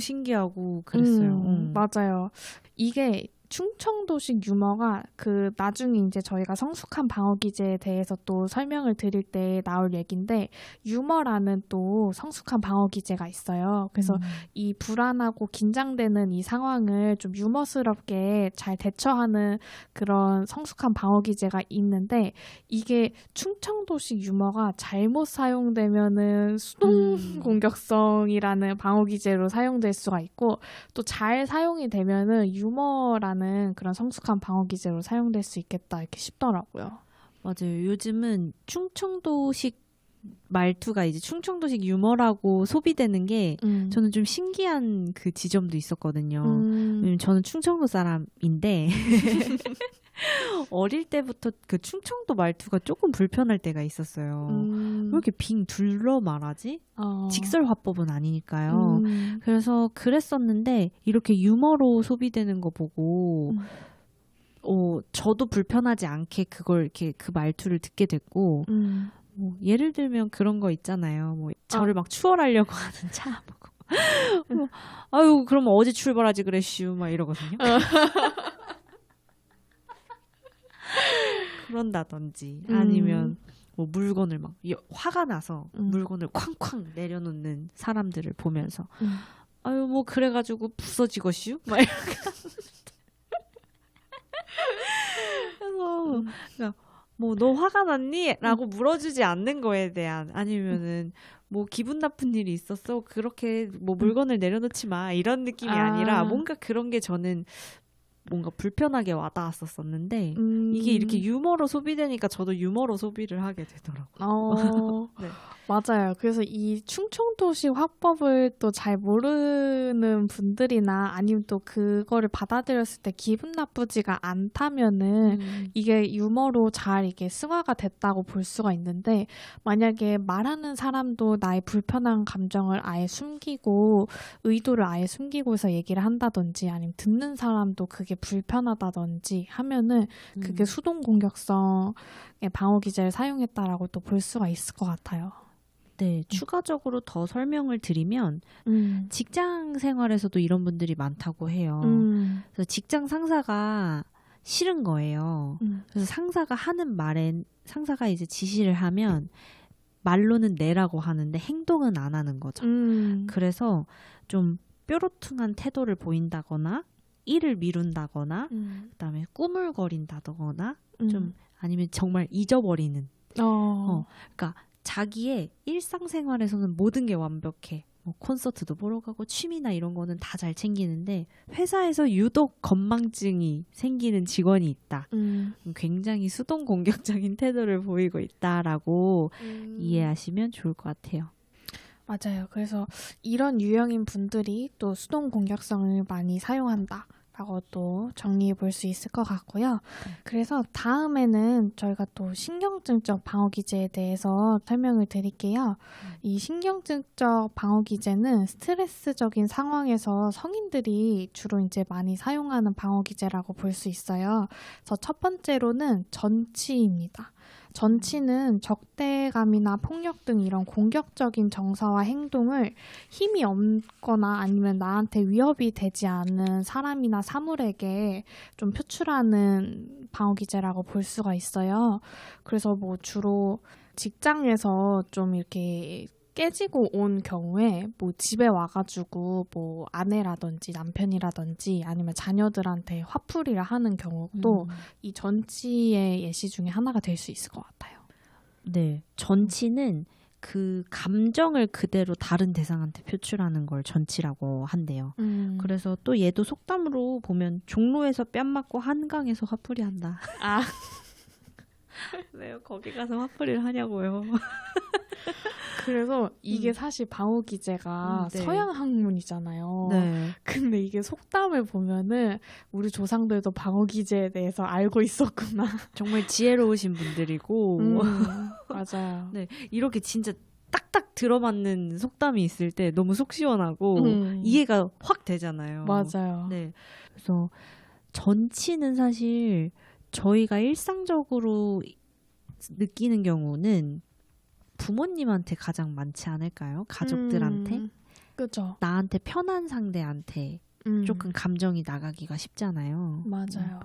신기하고 그랬어요. 맞아요. 이게 충청도식 유머가 그 나중에 이제 저희가 성숙한 방어 기제에 대해서 또 설명을 드릴 때 나올 얘기인데 유머라는 또 성숙한 방어 기제가 있어요. 그래서 이 불안하고 긴장되는 이 상황을 좀 유머스럽게 잘 대처하는 그런 성숙한 방어 기제가 있는데 이게 충청도식 유머가 잘못 사용되면은 수동 공격성이라는 방어 기제로 사용될 수가 있고 또 잘 사용이 되면은 유머라는 그런 성숙한 방어 기제로 사용될 수 있겠다 이렇게 싶더라고요. 맞아요. 요즘은 충청도식 말투가 이제 충청도식 유머라고 소비되는 게 저는 좀 신기한 그 지점도 있었거든요. 왜냐면 저는 충청도 사람인데 어릴 때부터 그 충청도 말투가 조금 불편할 때가 있었어요. 왜 이렇게 빙 둘러 말하지? 직설 화법은 아니니까요. 그래서 그랬었는데 이렇게 유머로 소비되는 거 보고 저도 불편하지 않게 그걸 이렇게 그 말투를 듣게 됐고 뭐 예를 들면 그런 거 있잖아요. 뭐 저를 막 추월하려고 하는 차 보고 뭐, 아유 그럼 어제 출발하지 그랬슈 막 이러거든요. 그런다든지 아니면 뭐 물건을 막 화가 나서 물건을 쾅쾅 내려놓는 사람들을 보면서 아유 뭐 그래가지고 부서지거슈 막 이렇게 그래서 그러니까 뭐 너 화가 났니? 라고 물어주지 않는 거에 대한 아니면은 뭐 기분 나쁜 일이 있었어? 그렇게 뭐 물건을 내려놓지 마 이런 느낌이 아니라 뭔가 그런 게 저는 뭔가 불편하게 와닿았었는데 이게 이렇게 유머로 소비되니까 저도 유머로 소비를 하게 되더라고요. 네. 맞아요. 그래서 이 충청도식 화법을 또 잘 모르는 분들이나 아니면 또 그거를 받아들였을 때 기분 나쁘지가 않다면은 이게 유머로 잘 이게 승화가 됐다고 볼 수가 있는데 만약에 말하는 사람도 나의 불편한 감정을 아예 숨기고 의도를 아예 숨기고서 얘기를 한다든지 아니면 듣는 사람도 그게 불편하다든지 하면은 그게 수동 공격성의 방어 기제를 사용했다라고 또 볼 수가 있을 것 같아요. 네, 추가적으로 더 설명을 드리면 직장 생활에서도 이런 분들이 많다고 해요. 그래서 직장 상사가 싫은 거예요. 그래서 상사가 하는 말엔 상사가 이제 지시를 하면 말로는 내라고 하는데 행동은 안 하는 거죠. 그래서 좀 뾰로퉁한 태도를 보인다거나 일을 미룬다거나 그다음에 꾸물거린다거나 좀 아니면 정말 잊어버리는 그러니까 자기의 일상생활에서는 모든 게 완벽해. 뭐 콘서트도 보러 가고 취미나 이런 거는 다 잘 챙기는데 회사에서 유독 건망증이 생기는 직원이 있다. 굉장히 수동 공격적인 태도를 보이고 있다라고 이해하시면 좋을 것 같아요. 맞아요. 그래서 이런 유형인 분들이 또 수동 공격성을 많이 사용한다. 라고 또 정리해 볼 수 있을 것 같고요. 그래서 다음에는 저희가 또 신경증적 방어기제에 대해서 설명을 드릴게요. 이 신경증적 방어기제는 스트레스적인 상황에서 성인들이 주로 이제 많이 사용하는 방어기제라고 볼 수 있어요. 그래서 첫 번째로는 전치입니다. 전치는 적대감이나 폭력 등 이런 공격적인 정서와 행동을 힘이 없거나 아니면 나한테 위협이 되지 않은 사람이나 사물에게 좀 표출하는 방어기제라고 볼 수가 있어요. 그래서 뭐 주로 직장에서 좀 이렇게 깨지고 온 경우에 뭐 집에 와가지고 뭐 아내라든지 남편이라든지 아니면 자녀들한테 화풀이를 하는 경우도 이 전치의 예시 중에 하나가 될 수 있을 것 같아요. 네, 전치는 그 감정을 그대로 다른 대상한테 표출하는 걸 전치라고 한대요. 그래서 또 얘도 속담으로 보면 종로에서 뺨 맞고 한강에서 화풀이한다. 아, 왜요? 거기 가서 화풀이를 하냐고요. 그래서 이게 사실 방어기제가 네. 서양 학문이잖아요. 네. 근데 이게 속담을 보면은 우리 조상들도 방어기제에 대해서 알고 있었구나. 정말 지혜로우신 분들이고 맞아요. 네, 이렇게 진짜 딱딱 들어맞는 속담이 있을 때 너무 속 시원하고 이해가 확 되잖아요. 맞아요. 네, 그래서 전치는 사실 저희가 일상적으로 느끼는 경우는 부모님한테 가장 많지 않을까요? 가족들한테? 그죠. 나한테 편한 상대한테 조금 감정이 나가기가 쉽잖아요. 맞아요.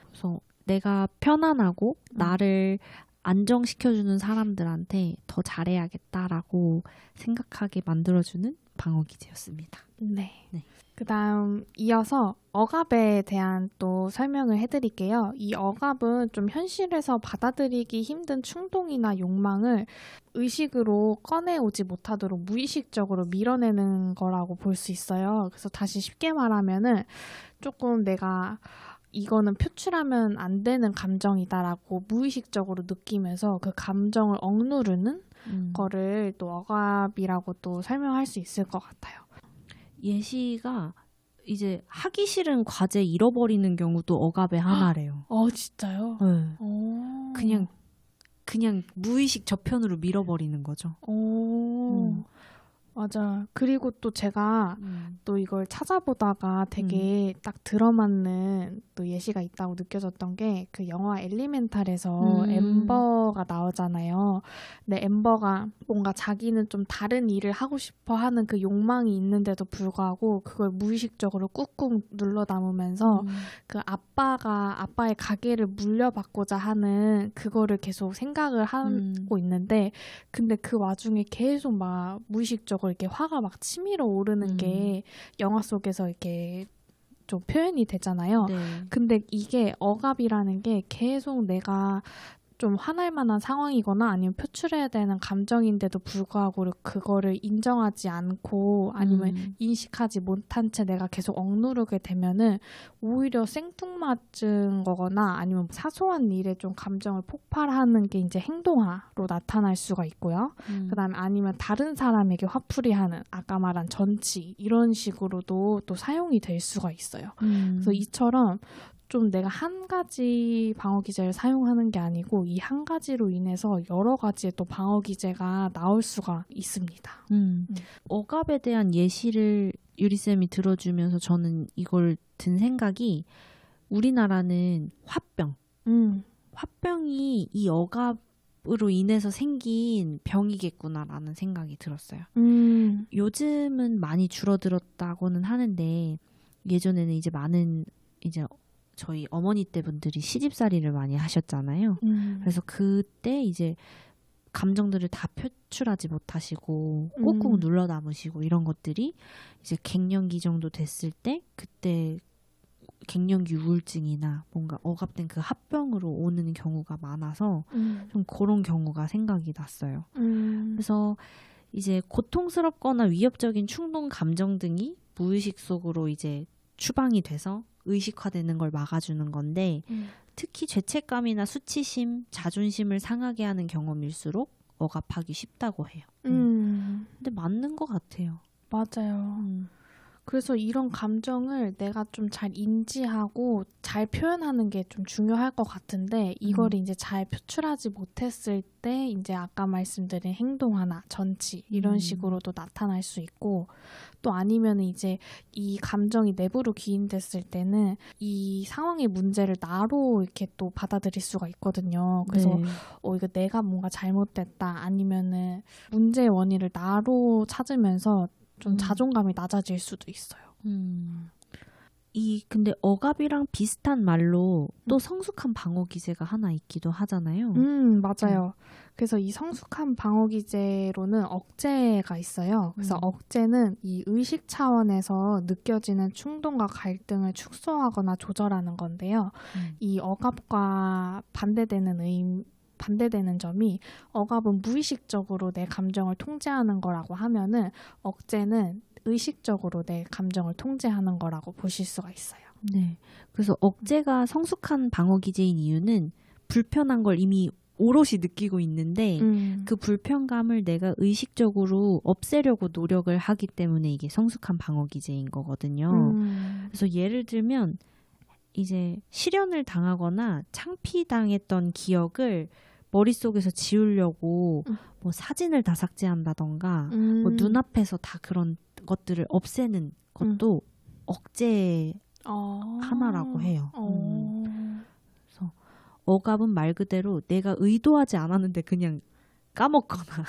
그래서 내가 편안하고 나를 안정시켜주는 사람들한테 더 잘해야겠다라고 생각하게 만들어주는 방어기제였습니다. 네. 네. 그 다음 이어서 억압에 대한 또 설명을 해드릴게요. 이 억압은 좀 현실에서 받아들이기 힘든 충동이나 욕망을 의식으로 꺼내오지 못하도록 무의식적으로 밀어내는 거라고 볼 수 있어요. 그래서 다시 쉽게 말하면은 조금 내가 이거는 표출하면 안 되는 감정이다라고 무의식적으로 느끼면서 그 감정을 억누르는 거를 또 억압이라고 또 설명할 수 있을 것 같아요. 예시가 이제 하기 싫은 과제 잃어버리는 경우도 억압의 하나래요. 진짜요? 네. 오. 그냥 무의식 저편으로 밀어버리는 거죠. 오. 맞아. 그리고 또 제가 또 이걸 찾아보다가 되게 딱 들어맞는 또 예시가 있다고 느껴졌던 게 그 영화 엘리멘탈에서 엠버가 나오잖아요. 근데 엠버가 뭔가 자기는 좀 다른 일을 하고 싶어 하는 그 욕망이 있는데도 불구하고 그걸 무의식적으로 꾹꾹 눌러 담으면서 그 아빠의 가게를 물려받고자 하는 그거를 계속 생각을 하고 있는데 근데 그 와중에 계속 막 무의식적으로 이렇게 화가 막 치밀어 오르는 게 영화 속에서 이렇게 좀 표현이 되잖아요. 네. 근데 이게 억압이라는 게 계속 내가 좀 화날 만한 상황이거나 아니면 표출해야 되는 감정인데도 불구하고 그거를 인정하지 않고 아니면 인식하지 못한 채 내가 계속 억누르게 되면은 오히려 생뚱맞은 거거나 아니면 사소한 일에 좀 감정을 폭발하는 게 이제 행동화로 나타날 수가 있고요. 그다음에 아니면 다른 사람에게 화풀이하는 아까 말한 전치 이런 식으로도 또 사용이 될 수가 있어요. 그래서 이처럼 좀 내가 한 가지 방어기제를 사용하는 게 아니고 이 한 가지로 인해서 여러 가지의 또 방어기제가 나올 수가 있습니다. 억압에 대한 예시를 유리쌤이 들어주면서 저는 이걸 든 생각이 우리나라는 화병. 화병이 이 억압으로 인해서 생긴 병이겠구나라는 생각이 들었어요. 요즘은 많이 줄어들었다고는 하는데 예전에는 이제 많은 이제 저희 어머니 때 분들이 시집살이를 많이 하셨잖아요. 그래서 그때 이제 감정들을 다 표출하지 못하시고 꾹꾹 눌러 담으시고 이런 것들이 이제 갱년기 정도 됐을 때 그때 갱년기 우울증이나 뭔가 억압된 그 합병으로 오는 경우가 많아서 좀 그런 경우가 생각이 났어요. 그래서 이제 고통스럽거나 위협적인 충동 감정 등이 무의식 속으로 이제 추방이 돼서 의식화되는 걸 막아주는 건데 특히 죄책감이나 수치심, 자존심을 상하게 하는 경험일수록 억압하기 쉽다고 해요. 근데 맞는 것 같아요. 맞아요. 그래서 이런 감정을 내가 좀 잘 인지하고 잘 표현하는 게 좀 중요할 것 같은데 이걸 이제 잘 표출하지 못했을 때 이제 아까 말씀드린 행동하나 전치 이런 식으로도 나타날 수 있고 또 아니면 이제 이 감정이 내부로 기인됐을 때는 이 상황의 문제를 나로 이렇게 또 받아들일 수가 있거든요. 그래서 네. 이거 내가 뭔가 잘못됐다 아니면은 문제의 원인을 나로 찾으면서 좀 자존감이 낮아질 수도 있어요. 근데 억압이랑 비슷한 말로 또 성숙한 방어 기제가 하나 있기도 하잖아요. 맞아요. 그래서 이 성숙한 방어 기제로는 억제가 있어요. 그래서 억제는 이 의식 차원에서 느껴지는 충동과 갈등을 축소하거나 조절하는 건데요. 이 억압과 반대되는 점이 억압은 무의식적으로 내 감정을 통제하는 거라고 하면은 억제는 의식적으로 내 감정을 통제하는 거라고 보실 수가 있어요. 네. 그래서 억제가 성숙한 방어 기제인 이유는 불편한 걸 이미 오롯이 느끼고 있는데 그 불편감을 내가 의식적으로 없애려고 노력을 하기 때문에 이게 성숙한 방어 기제인 거거든요. 그래서 예를 들면 이제 실연을 당하거나 창피당했던 기억을 머릿속에서 지우려고 뭐 사진을 다 삭제한다던가 뭐 눈앞에서 다 그런 것들을 없애는 것도 억제 하나라고 해요. 그래서 억압은 말 그대로 내가 의도하지 않았는데 그냥 까먹거나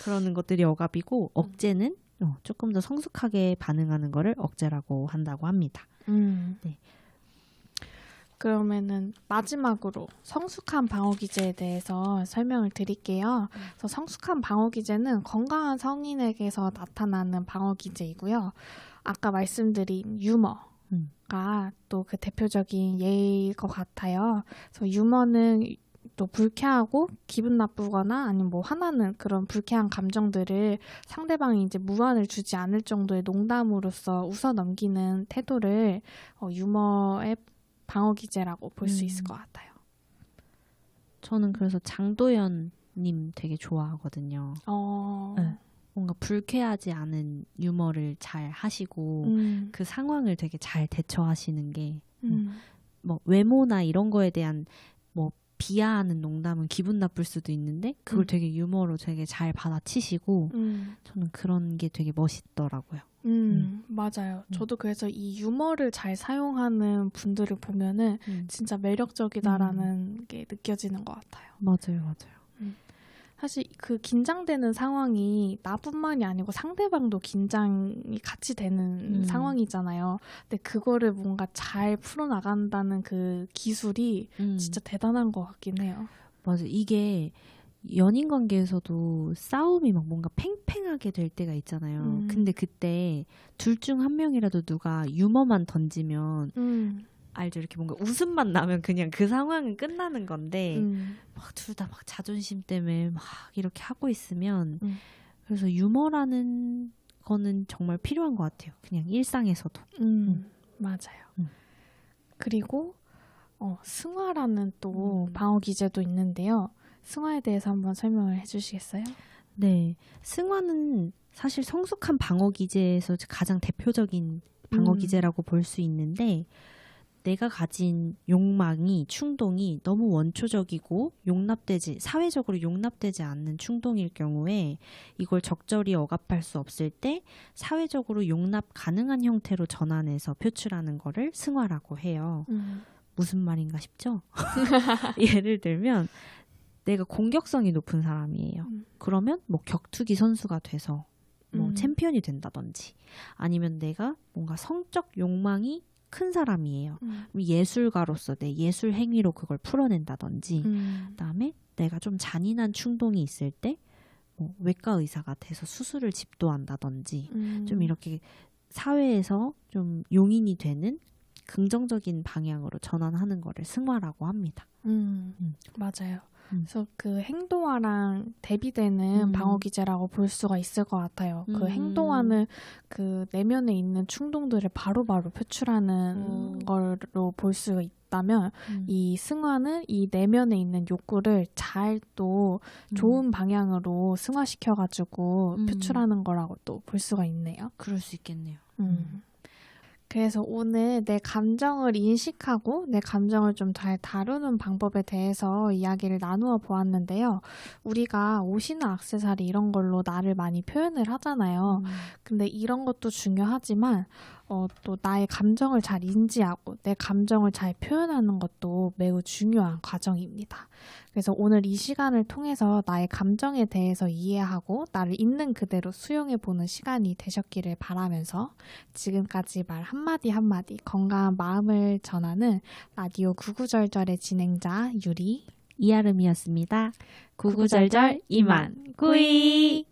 그러는 것들이 억압이고 억제는 조금 더 성숙하게 반응하는 거를 억제라고 한다고 합니다. 네. 그러면은 마지막으로 성숙한 방어 기제에 대해서 설명을 드릴게요. 그래서 성숙한 방어 기제는 건강한 성인에게서 나타나는 방어 기제이고요. 아까 말씀드린 유머가 또 그 대표적인 예일 것 같아요. 그래서 유머는 또 불쾌하고 기분 나쁘거나 아니면 뭐 화나는 그런 불쾌한 감정들을 상대방이 이제 무안을 주지 않을 정도의 농담으로서 웃어 넘기는 태도를 유머의 방어 기제라고 볼 수 있을 것 같아요. 저는 그래서 장도연님 되게 좋아하거든요. 네. 뭔가 불쾌하지 않은 유머를 잘 하시고 그 상황을 되게 잘 대처하시는 게 뭐 외모나 이런 거에 대한 뭐 비하하는 농담은 기분 나쁠 수도 있는데 그걸 되게 유머로 되게 잘 받아치시고 저는 그런 게 되게 멋있더라고요. 맞아요. 저도 그래서 이 유머를 잘 사용하는 분들을 보면은 진짜 매력적이다라는 게 느껴지는 것 같아요. 맞아요. 사실 그 긴장되는 상황이 나뿐만이 아니고 상대방도 긴장이 같이 되는 상황이잖아요. 근데 그거를 뭔가 잘 풀어나간다는 그 기술이 진짜 대단한 것 같긴 해요. 맞아. 이게 연인 관계에서도 싸움이 막 뭔가 팽팽하게 될 때가 있잖아요. 근데 그때 둘 중 한 명이라도 누가 유머만 던지면 알죠? 이렇게 뭔가 웃음만 나면 그냥 그 상황은 끝나는 건데 막 둘 다 막 자존심 때문에 막 이렇게 하고 있으면 그래서 유머라는 거는 정말 필요한 것 같아요. 그냥 일상에서도. 맞아요. 그리고 승화라는 또 방어 기제도 있는데요. 승화에 대해서 한번 설명을 해주시겠어요? 네, 승화는 사실 성숙한 방어 기제에서 가장 대표적인 방어 기제라고 볼 수 있는데 내가 가진 욕망이 충동이 너무 원초적이고 사회적으로 용납되지 않는 충동일 경우에 이걸 적절히 억압할 수 없을 때 사회적으로 용납 가능한 형태로 전환해서 표출하는 거를 승화라고 해요. 무슨 말인가 싶죠? 예를 들면 내가 공격성이 높은 사람이에요. 그러면 뭐 격투기 선수가 돼서 뭐 챔피언이 된다든지 아니면 내가 뭔가 성적 욕망이 큰 사람이에요. 예술가로서 내 예술 행위로 그걸 풀어낸다든지 그다음에 내가 좀 잔인한 충동이 있을 때 뭐 외과 의사가 돼서 수술을 집도한다든지 좀 이렇게 사회에서 좀 용인이 되는 긍정적인 방향으로 전환하는 거를 승화라고 합니다. 맞아요. 그래서 그 행동화랑 대비되는 방어 기제라고 볼 수가 있을 것 같아요. 그 행동화는 그 내면에 있는 충동들을 바로바로 표출하는 걸로 볼 수 있다면 이 승화는 이 내면에 있는 욕구를 잘 또 좋은 방향으로 승화시켜가지고 표출하는 거라고 또 볼 수가 있네요. 그럴 수 있겠네요. 그래서 오늘 내 감정을 인식하고 내 감정을 좀 잘 다루는 방법에 대해서 이야기를 나누어 보았는데요. 우리가 옷이나 액세서리 이런 걸로 나를 많이 표현을 하잖아요. 근데 이런 것도 중요하지만 또 나의 감정을 잘 인지하고 내 감정을 잘 표현하는 것도 매우 중요한 과정입니다. 그래서 오늘 이 시간을 통해서 나의 감정에 대해서 이해하고 나를 있는 그대로 수용해보는 시간이 되셨기를 바라면서 지금까지 말 한마디 한마디 건강한 마음을 전하는 라디오 구구절절의 진행자 유리 이아름이었습니다. 구구절절 이만 꾸이.